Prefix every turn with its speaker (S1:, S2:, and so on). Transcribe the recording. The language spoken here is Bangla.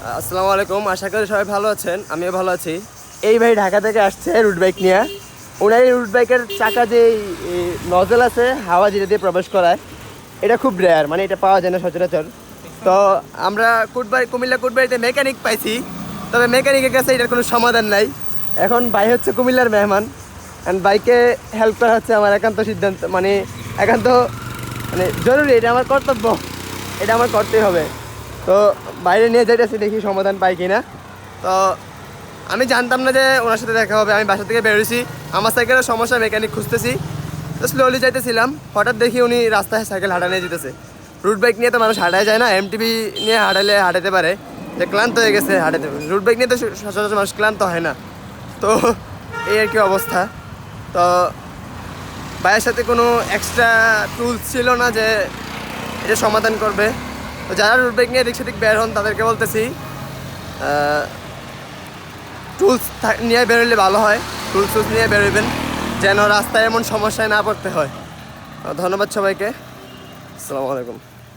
S1: আসসালামু আলাইকুম, আশা করি সবাই ভালো আছেন। আমিও ভালো আছি। এই ভাই ঢাকা থেকে আসছে রুট বাইক নিয়ে। ওনার এই রুট বাইকের চাকা যে নজল আছে হাওয়া যেটা দিয়ে প্রবেশ করায়, এটা খুব রেয়ার, মানে এটা পাওয়া যায় না সচরাচর। তো আমরা কুমিল্লা কুটবাড়িতে মেকানিক পাইছি, তবে মেকানিকের কাছে এটার কোনো সমাধান নাই। এখন ভাই হচ্ছে কুমিল্লার মেহমান, অ্যান্ড বাইকে হেল্প করা হচ্ছে আমার একান্ত সিদ্ধান্ত, মানে একান্ত মানে জরুরি, এটা আমার কর্তব্য, এটা আমার করতেই হবে। তো বাইরে নিয়ে যাইতেছি, দেখি সমাধান পাই কিনা। তো আমি জানতাম না যে ওনার সাথে দেখা হবে। আমি বাসা থেকে বেরোছি, আমার সাইকেলের সমস্যা, মেকানিক খুঁজতেছি। তো স্লোলি যাইতেছিলাম, হঠাৎ দেখি উনি রাস্তায় সাইকেল হাঁটা নিয়ে যেতেছে। রুট বাইক নিয়ে তো মানুষ হাঁটায় যায় না, এমটিভি নিয়ে হাঁটালে হাঁটাতে পারে, যে ক্লান্ত হয়ে গেছে হাঁটাতে। রুট বাইক নিয়ে তো সচরাচর মানুষ ক্লান্ত হয় না। তো এই আর কি অবস্থা। তো ভাইয়ের সাথে কোনো এক্সট্রা টুলস ছিল না যে এটা সমাধান করবে। তো যারা রুট বাইক নিয়ে এদিক সেদিক বের হন তাদেরকে বলতেছি টুলস নিয়ে বেরোলে ভালো হয়। টুলস নিয়ে বেরোবেন যেন রাস্তায় এমন সমস্যায় না পড়তে হয়। ধন্যবাদ সবাইকে। আসসালামু আলাইকুম।